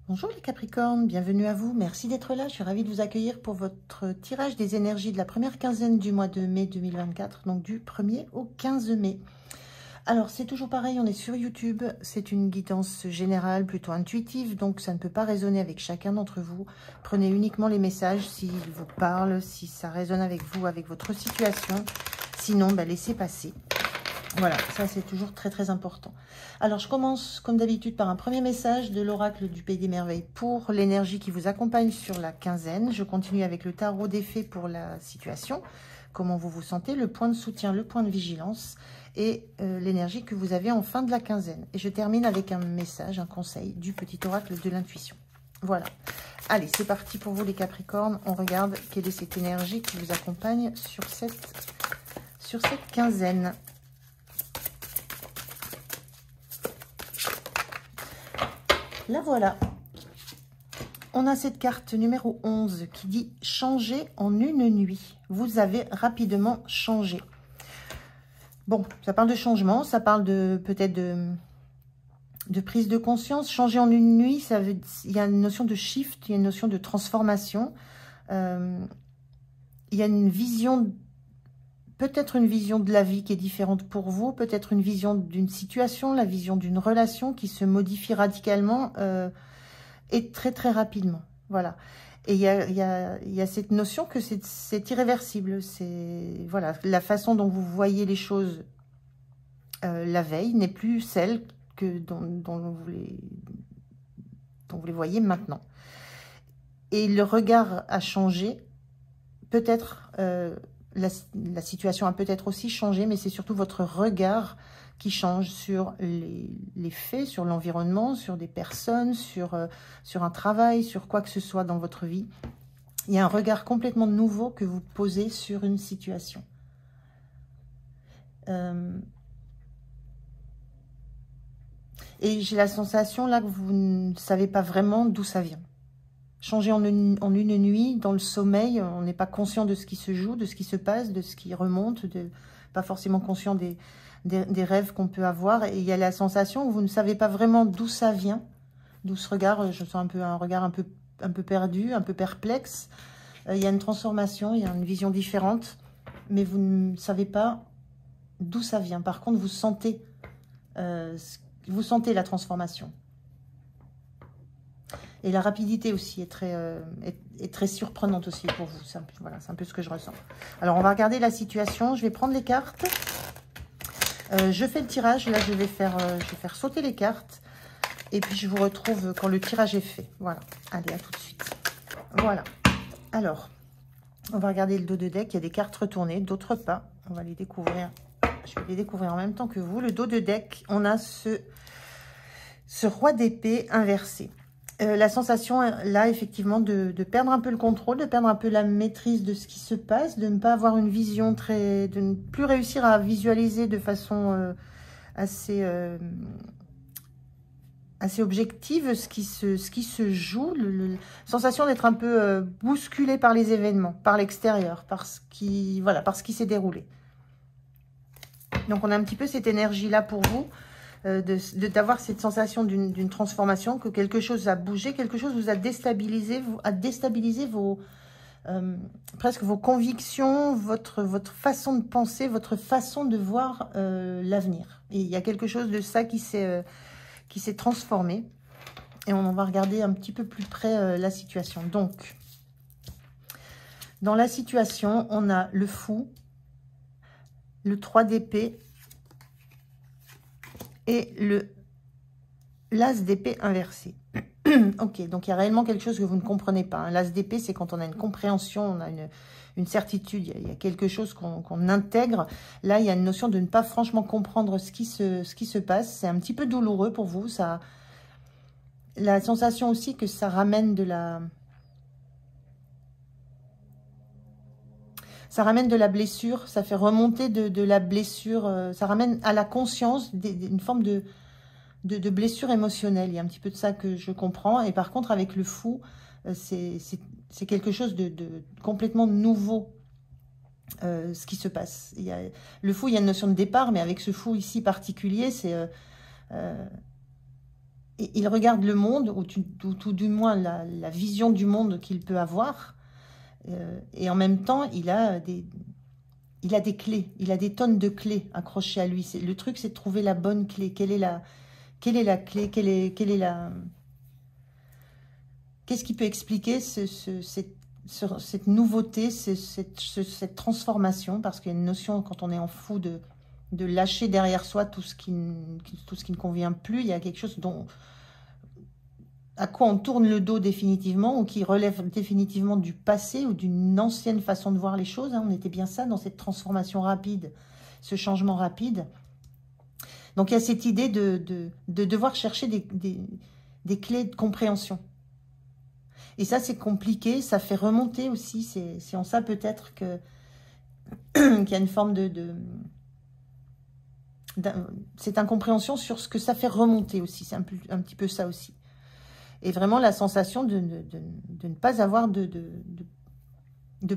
Bonjour les Capricornes, bienvenue à vous, merci d'être là, je suis ravie de vous accueillir pour votre tirage des énergies de la première quinzaine du mois de mai 2024, donc du 1er au 15 mai. Alors c'est toujours pareil, on est sur YouTube, c'est une guidance générale plutôt intuitive, donc ça ne peut pas résonner avec chacun d'entre vous. Prenez uniquement les messages s'ils vous parlent, si ça résonne avec vous, avec votre situation, sinon laissez passer. Voilà, ça c'est toujours très très important. Alors je commence comme d'habitude par un premier message de l'oracle du Pays des Merveilles pour l'énergie qui vous accompagne sur la quinzaine. Je continue avec le tarot des fées pour la situation, comment vous vous sentez, le point de soutien, le point de vigilance et l'énergie que vous avez en fin de la quinzaine. Et je termine avec un message, un conseil du petit oracle de l'intuition. Voilà. Allez, c'est parti pour vous les Capricornes. On regarde quelle est cette énergie qui vous accompagne sur cette quinzaine. La voilà. On a cette carte numéro 11 qui dit « Changer en une nuit ». Vous avez rapidement changé. Bon, ça parle de changement, ça parle peut-être de prise de conscience. Changer en une nuit, il y a une notion de shift, il y a une notion de transformation. Il y a une vision, peut-être une vision de la vie qui est différente pour vous, peut-être une vision d'une situation, la vision d'une relation qui se modifie radicalement et très très rapidement. Voilà. Et il y a cette notion que c'est irréversible. C'est voilà, la façon dont vous voyez les choses la veille n'est plus celle dont vous les voyez maintenant. Et le regard a changé. Peut-être la situation a peut-être aussi changé, mais c'est surtout votre regard qui change sur les faits, sur l'environnement, sur des personnes, sur un travail, sur quoi que ce soit dans votre vie. Il y a un regard complètement nouveau que vous posez sur une situation. Et j'ai la sensation là que vous ne savez pas vraiment d'où ça vient. Changer en une nuit, dans le sommeil, on n'est pas conscient de ce qui se joue, de ce qui se passe, de ce qui remonte, pas forcément conscient des rêves qu'on peut avoir. Et il y a la sensation où vous ne savez pas vraiment d'où ça vient, d'où ce regard, je sens un regard un peu perdu, un peu perplexe. Il y a une transformation, il y a une vision différente, mais vous ne savez pas d'où ça vient. Par contre, vous sentez la transformation. Et la rapidité aussi est très surprenante aussi pour vous. Voilà, c'est un peu ce que je ressens. Alors, on va regarder la situation. Je vais prendre les cartes. Je fais le tirage. Là, je vais faire sauter les cartes. Et puis, je vous retrouve quand le tirage est fait. Voilà. Allez, à tout de suite. Voilà. Alors, on va regarder le dos de deck. Il y a des cartes retournées, d'autres pas. On va les découvrir. Je vais les découvrir en même temps que vous. Le dos de deck, on a ce roi d'épée inversé. La sensation, là, effectivement, de perdre un peu le contrôle, de perdre un peu la maîtrise de ce qui se passe, de ne pas avoir une vision de ne plus réussir à visualiser de façon assez objective ce qui se joue. Sensation d'être un peu bousculé par les événements, par l'extérieur, par ce qui s'est déroulé. Donc, on a un petit peu cette énergie-là pour vous. D'avoir cette sensation d'une transformation, que quelque chose a bougé, quelque chose vous a déstabilisé, presque vos convictions, votre façon de penser, votre façon de voir l'avenir. Et il y a quelque chose de ça qui s'est transformé. Et on va regarder un petit peu plus près la situation. Donc, dans la situation, on a le fou, le 3 d'épée, et l'as d'épée inversé. Ok, donc il y a réellement quelque chose que vous ne comprenez pas. Hein. L'as d'épée, c'est quand on a une compréhension, on a une certitude, il y a quelque chose qu'on intègre. Là, il y a une notion de ne pas franchement comprendre ce qui se passe. C'est un petit peu douloureux pour vous. La sensation aussi que ça ramène de la... Ça ramène de la blessure, ça fait remonter de la blessure, ça ramène à la conscience une forme de blessure émotionnelle. Il y a un petit peu de ça que je comprends. Et par contre, avec le fou, c'est quelque chose de complètement nouveau, ce qui se passe. Le fou, il y a une notion de départ, mais avec ce fou ici particulier, il regarde le monde, ou tout du moins la vision du monde qu'il peut avoir, et en même temps, il a des clés, il a des tonnes de clés accrochées à lui. Le truc, c'est de trouver la bonne clé. Quelle est la clé? Qu'est-ce qui peut expliquer cette nouveauté, cette transformation? Parce qu'il y a une notion, quand on est en fou, de lâcher derrière soi tout ce qui ne convient plus. Il y a quelque chose à quoi on tourne le dos définitivement, ou qui relève définitivement du passé ou d'une ancienne façon de voir les choses. On était bien ça, dans cette transformation rapide, ce changement rapide. Donc il y a cette idée de devoir chercher des clés de compréhension. Et ça, c'est compliqué, ça fait remonter aussi. C'est en ça peut-être qu'il y a une forme cette incompréhension sur ce que ça fait remonter aussi. C'est un petit peu ça aussi. Et vraiment la sensation de ne pas avoir de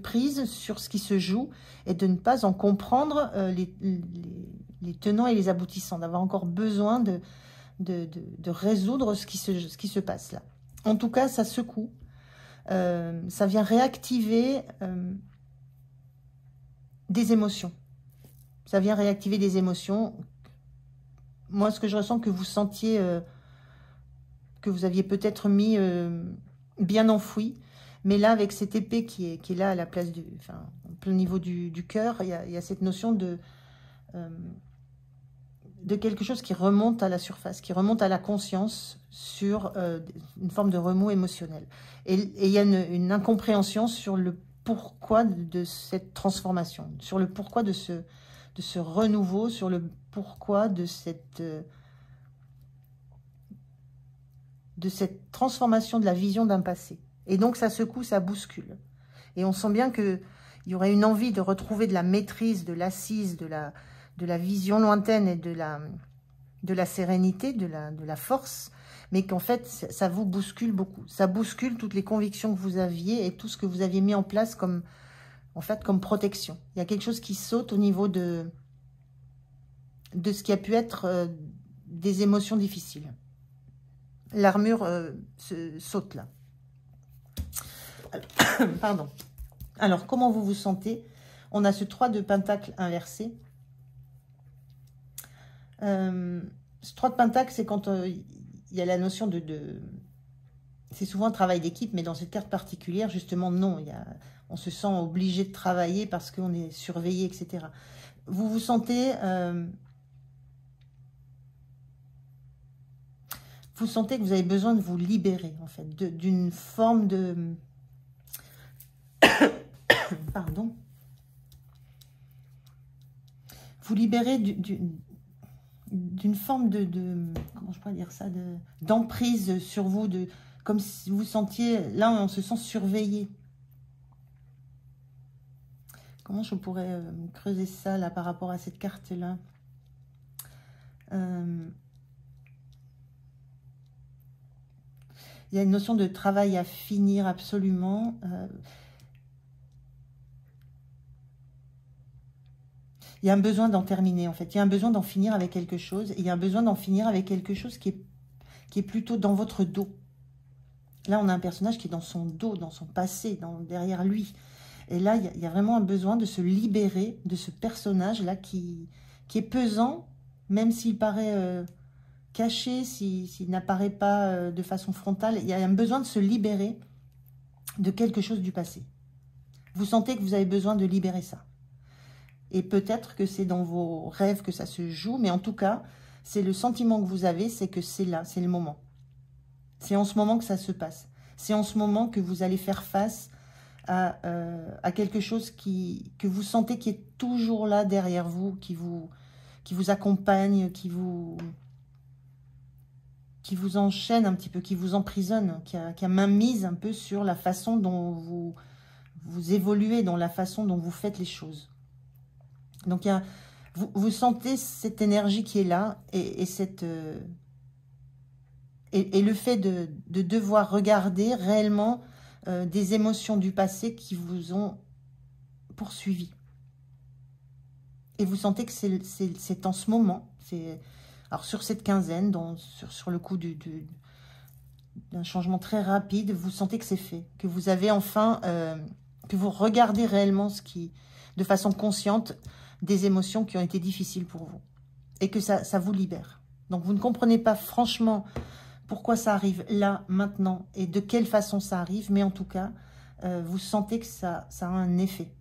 prise sur ce qui se joue, et de ne pas en comprendre les tenants et les aboutissants, d'avoir encore besoin de résoudre ce qui se passe là. En tout cas, ça secoue, ça vient réactiver des émotions. Ça vient réactiver des émotions. Moi, ce que je ressens, que vous sentiez... que vous aviez peut-être mis bien enfoui, mais là, avec cette épée qui est là à la place en plein niveau du cœur, il y a cette notion de quelque chose qui remonte à la surface, qui remonte à la conscience sur une forme de remous émotionnel. Et il y a une incompréhension sur le pourquoi de cette transformation, sur le pourquoi de ce renouveau, sur le pourquoi de cette transformation de la vision d'un passé. Et donc, ça secoue, ça bouscule. Et on sent bien qu'il y aurait une envie de retrouver de la maîtrise, de l'assise, de la vision lointaine et de la sérénité, de la force, mais qu'en fait, ça vous bouscule beaucoup. Ça bouscule toutes les convictions que vous aviez et tout ce que vous aviez mis en place comme protection. Il y a quelque chose qui saute au niveau de ce qui a pu être des émotions difficiles. L'armure saute là. Pardon. Alors, comment vous vous sentez? On a ce 3 de pentacle inversé. Ce 3 de pentacle, c'est quand il y a la notion c'est souvent un travail d'équipe, mais dans cette carte particulière, justement, non. On se sent obligé de travailler parce qu'on est surveillé, etc. Vous vous sentez... vous sentez que vous avez besoin de vous libérer, en fait, d'une forme de... Pardon. Vous libérez d'une forme comment je pourrais dire ça, d'emprise sur vous, comme si vous sentiez... Là, on se sent surveillé. Comment je pourrais creuser ça, là, par rapport à cette carte-là? Il y a une notion de travail à finir absolument. Il y a un besoin d'en terminer, en fait. Il y a un besoin d'en finir avec quelque chose. Et il y a un besoin d'en finir avec quelque chose qui est plutôt dans votre dos. Là, on a un personnage qui est dans son dos, dans son passé, derrière lui. Et là, il y a vraiment un besoin de se libérer de ce personnage-là qui est pesant, même s'il paraît... caché, s'il n'apparaît pas de façon frontale. Il y a un besoin de se libérer de quelque chose du passé. Vous sentez que vous avez besoin de libérer ça. Et peut-être que c'est dans vos rêves que ça se joue, mais en tout cas, c'est le sentiment que vous avez, c'est que c'est là, c'est le moment. C'est en ce moment que ça se passe. C'est en ce moment que vous allez faire face à quelque chose que vous sentez qui est toujours là derrière vous, qui vous accompagne, qui vous enchaîne un petit peu, qui vous emprisonne, qui a main mise un peu sur la façon dont vous évoluez, dans la façon dont vous faites les choses. Donc, vous sentez cette énergie qui est là, et le fait de devoir regarder réellement des émotions du passé qui vous ont poursuivi. Et vous sentez que c'est en ce moment, Alors, sur cette quinzaine, sur le coup d'un changement très rapide, vous sentez que c'est fait, que vous avez enfin, que vous regardez réellement de façon consciente, des émotions qui ont été difficiles pour vous. Et que ça vous libère. Donc, vous ne comprenez pas franchement pourquoi ça arrive là, maintenant, et de quelle façon ça arrive, mais en tout cas, vous sentez que ça a un effet,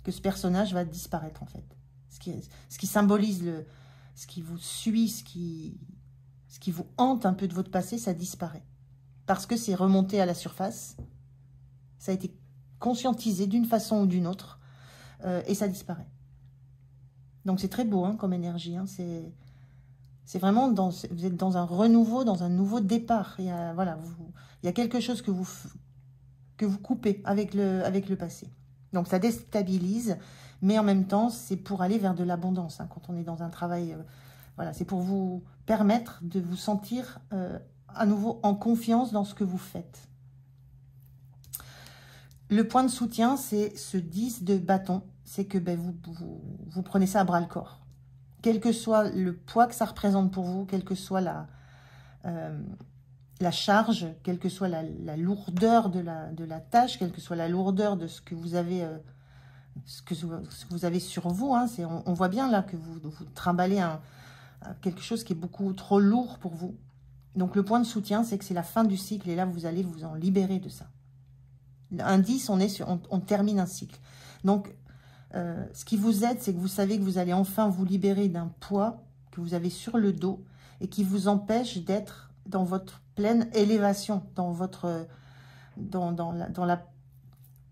que ce personnage va disparaître, en fait. Ce qui symbolise ce qui vous suit, ce qui vous hante un peu de votre passé, ça disparaît. Parce que c'est remonté à la surface, ça a été conscientisé d'une façon ou d'une autre, et ça disparaît. Donc c'est très beau hein, comme énergie, hein, c'est vraiment, vous êtes dans un renouveau, dans un nouveau départ. Il y a, voilà, il y a quelque chose que vous coupez avec le passé. Donc ça déstabilise, mais en même temps, c'est pour aller vers de l'abondance. Hein, quand on est dans un travail, voilà, c'est pour vous permettre de vous sentir à nouveau en confiance dans ce que vous faites. Le point de soutien, c'est ce 10 de bâton. C'est que ben, vous prenez ça à bras-le-corps. Quel que soit le poids que ça représente pour vous, quelle que soit la charge, quelle que soit la lourdeur de la tâche, quelle que soit la lourdeur de ce que vous avez, ce que vous avez sur vous. Hein, on voit bien là que vous trimballez quelque chose qui est beaucoup trop lourd pour vous. Donc le point de soutien, c'est que c'est la fin du cycle et là, vous allez vous en libérer de ça. Un 10, on termine un cycle. Donc, ce qui vous aide, c'est que vous savez que vous allez enfin vous libérer d'un poids que vous avez sur le dos et qui vous empêche d'être dans votre pleine élévation, dans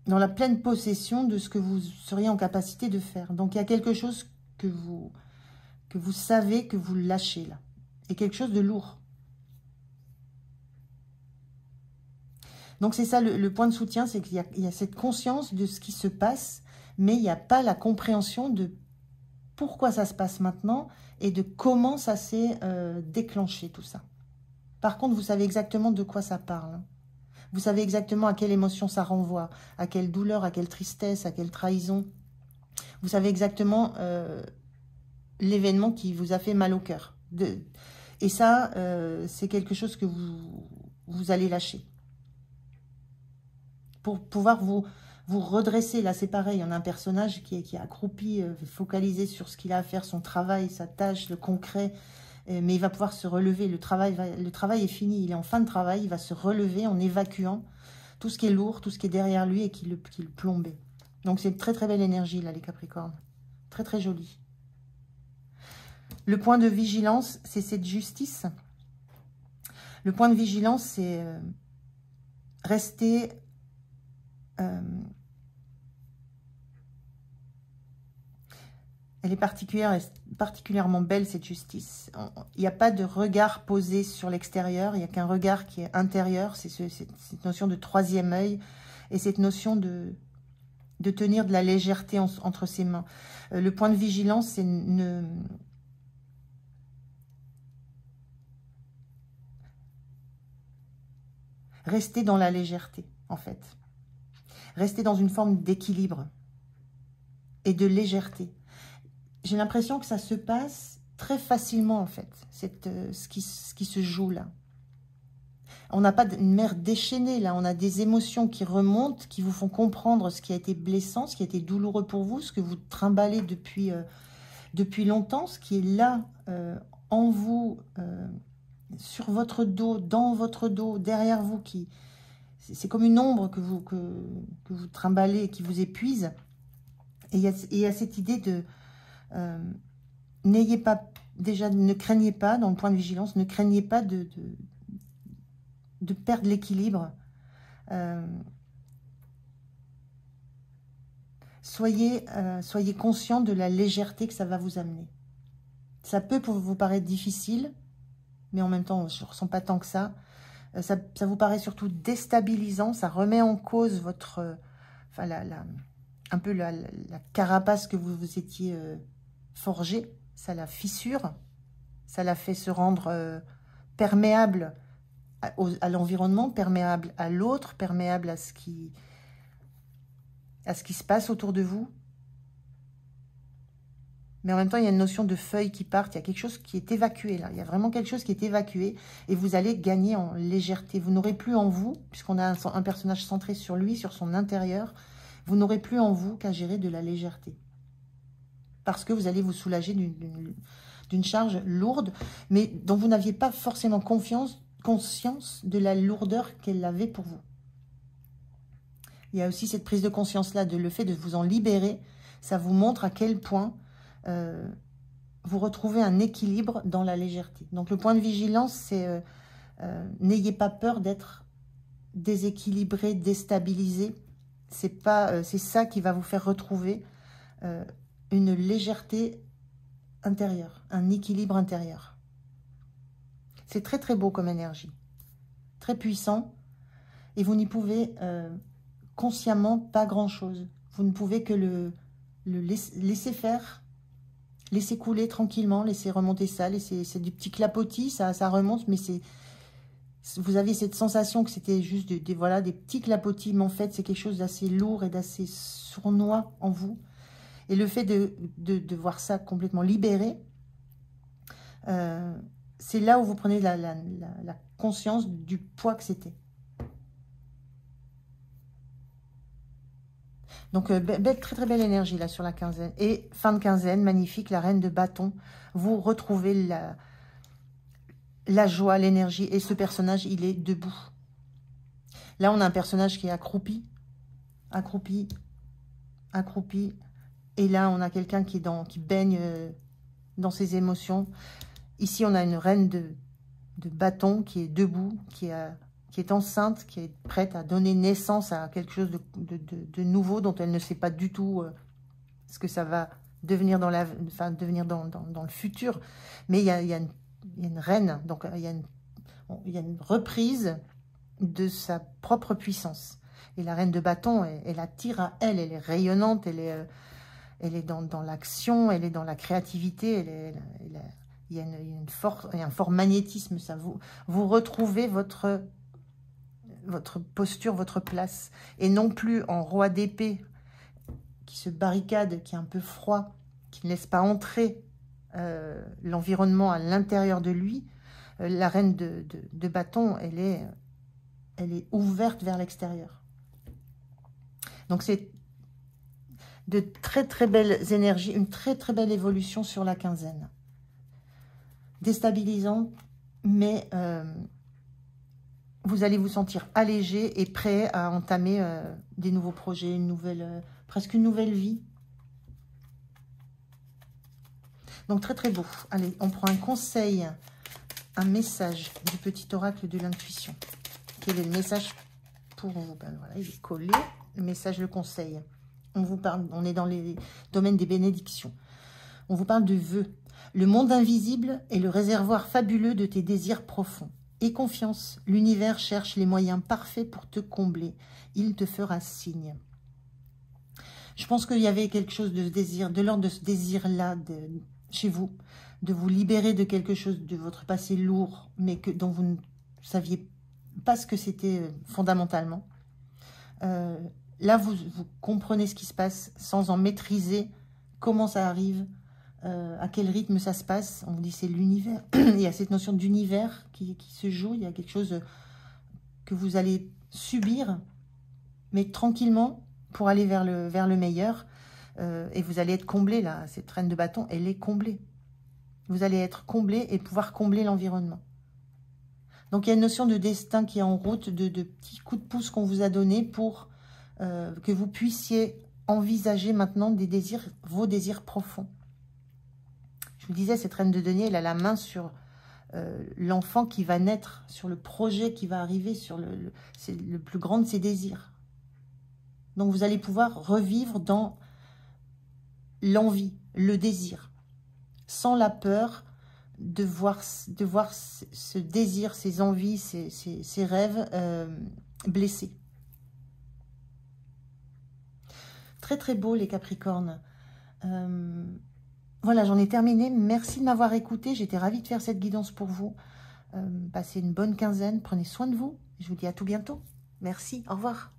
la pleine possession de ce que vous seriez en capacité de faire. Donc, il y a quelque chose que vous savez que vous lâchez là. Et quelque chose de lourd. Donc, c'est ça, le point de soutien, c'est qu'il y a cette conscience de ce qui se passe, mais il n'y a pas la compréhension de pourquoi ça se passe maintenant et de comment ça s'est déclenché, tout ça. Par contre, vous savez exactement de quoi ça parle. Vous savez exactement à quelle émotion ça renvoie, à quelle douleur, à quelle tristesse, à quelle trahison. Vous savez exactement l'événement qui vous a fait mal au cœur. Et ça, c'est quelque chose que vous allez lâcher. Pour pouvoir vous redresser. Là, c'est pareil, on a un personnage qui est accroupi, focalisé sur ce qu'il a à faire, son travail, sa tâche, le concret, mais il va pouvoir se relever. Le travail est fini, il est en fin de travail, il va se relever en évacuant tout ce qui est lourd, tout ce qui est derrière lui et qui le plombait. Donc, c'est une très très belle énergie, là, les Capricornes. Très très jolie. Le point de vigilance, c'est cette justice. Le point de vigilance, c'est rester... elle est particulièrement belle, cette justice. Il n'y a pas de regard posé sur l'extérieur, il n'y a qu'un regard qui est intérieur. C'est cette notion de troisième œil et cette notion de tenir de la légèreté entre ses mains. Le point de vigilance, c'est rester dans la légèreté, en fait. Rester dans une forme d'équilibre et de légèreté. J'ai l'impression que ça se passe très facilement, en fait, ce qui se joue là. On n'a pas une mer déchaînée, là. On a des émotions qui remontent, qui vous font comprendre ce qui a été blessant, ce qui a été douloureux pour vous, ce que vous trimballez depuis longtemps, ce qui est là, en vous, sur votre dos, dans votre dos, derrière vous, c'est comme une ombre que vous trimballez et qui vous épuise. Et il y a cette idée de... n'ayez pas... Déjà, ne craignez pas, dans le point de vigilance, ne craignez pas de perdre l'équilibre. Soyez conscient de la légèreté que ça va vous amener. Ça peut vous paraître difficile, mais en même temps, je ne ressens pas tant que ça. Ça vous paraît surtout déstabilisant, ça remet en cause votre, un peu la carapace que vous étiez forgée, ça la fissure, ça la fait se rendre perméable à l'environnement, perméable à l'autre, perméable à ce qui se passe autour de vous. Mais en même temps, il y a une notion de feuilles qui partent. Il y a quelque chose qui est évacué là. Il y a vraiment quelque chose qui est évacué. Et vous allez gagner en légèreté. Vous n'aurez plus en vous, puisqu'on a un personnage centré sur lui, sur son intérieur, vous n'aurez plus en vous qu'à gérer de la légèreté. Parce que vous allez vous soulager d'une charge lourde, mais dont vous n'aviez pas forcément conscience de la lourdeur qu'elle avait pour vous. Il y a aussi cette prise de conscience-là, le fait de vous en libérer, ça vous montre à quel point vous retrouvez un équilibre dans la légèreté. Donc le point de vigilance, c'est n'ayez pas peur d'être déséquilibré, déstabilisé. C'est ça qui va vous faire retrouver une légèreté intérieure, un équilibre intérieur. C'est très très beau comme énergie, très puissant, et vous n'y pouvez consciemment pas grand-chose. Vous ne pouvez que le laisser faire, laisser couler tranquillement, laisser remonter ça, c'est du petit clapotis, ça remonte, mais vous aviez cette sensation que c'était juste voilà, des petits clapotis, mais en fait c'est quelque chose d'assez lourd et d'assez sournois en vous. Et le fait de voir ça complètement libéré, c'est là où vous prenez la conscience du poids que c'était. Donc, très très belle énergie là sur la quinzaine. Et fin de quinzaine, magnifique, la reine de bâton. Vous retrouvez la joie, l'énergie. Et ce personnage, il est debout. Là, on a un personnage qui est accroupi. Accroupi. Accroupi. Et là, on a quelqu'un qui baigne dans ses émotions. Ici, on a une reine de bâton qui est debout, qui est enceinte, qui est prête à donner naissance à quelque chose de nouveau dont elle ne sait pas du tout ce que ça va devenir dans le futur. Mais il y a une reine, donc il y a une reprise de sa propre puissance. Et la reine de bâton, elle attire à elle, elle est rayonnante, elle est dans l'action, elle est dans la créativité, il y a un fort magnétisme. Ça vous retrouvez votre posture, votre place, et non plus en roi d'épée qui se barricade, qui est un peu froid, qui ne laisse pas entrer l'environnement à l'intérieur de lui. La reine de bâton, elle est ouverte vers l'extérieur. Donc c'est de très très belles énergies, une très très belle évolution sur la quinzaine. Déstabilisant, mais vous allez vous sentir allégé et prêt à entamer des nouveaux projets, presque une nouvelle vie. Donc très très beau. Allez, on prend un conseil, un message du petit oracle de l'intuition. Quel est le message pour vous? Ben voilà, il est collé. Le message, le conseil. On vous parle, on est dans les domaines des bénédictions. On vous parle de vœux. Le monde invisible est le réservoir fabuleux de tes désirs profonds. Aie confiance, l'univers cherche les moyens parfaits pour te combler. Il te fera signe. Je pense qu'il y avait quelque chose de désir, de l'ordre de ce désir-là chez vous, de vous libérer de quelque chose de votre passé lourd, mais dont vous ne saviez pas ce que c'était fondamentalement. Là, vous comprenez ce qui se passe sans en maîtriser comment ça arrive, à quel rythme ça se passe. On vous dit c'est l'univers. Il y a cette notion d'univers qui se joue. Il y a quelque chose que vous allez subir, mais tranquillement pour aller vers le meilleur. Et vous allez être comblé là. Cette reine de bâton, elle est comblée. Vous allez être comblé et pouvoir combler l'environnement. Donc il y a une notion de destin qui est en route, de petits coups de pouce qu'on vous a donnés pour que vous puissiez envisager maintenant vos désirs profonds. Je vous disais, cette reine de denier, elle a la main sur l'enfant qui va naître, sur le projet qui va arriver, c'est le plus grand de ses désirs. Donc vous allez pouvoir revivre dans l'envie, le désir, sans la peur de voir ce désir, ces envies, ces rêves blessés. Très très beau les Capricornes. Voilà, j'en ai terminé. Merci de m'avoir écouté. J'étais ravie de faire cette guidance pour vous. Passez une bonne quinzaine. Prenez soin de vous. Je vous dis à tout bientôt. Merci. Au revoir.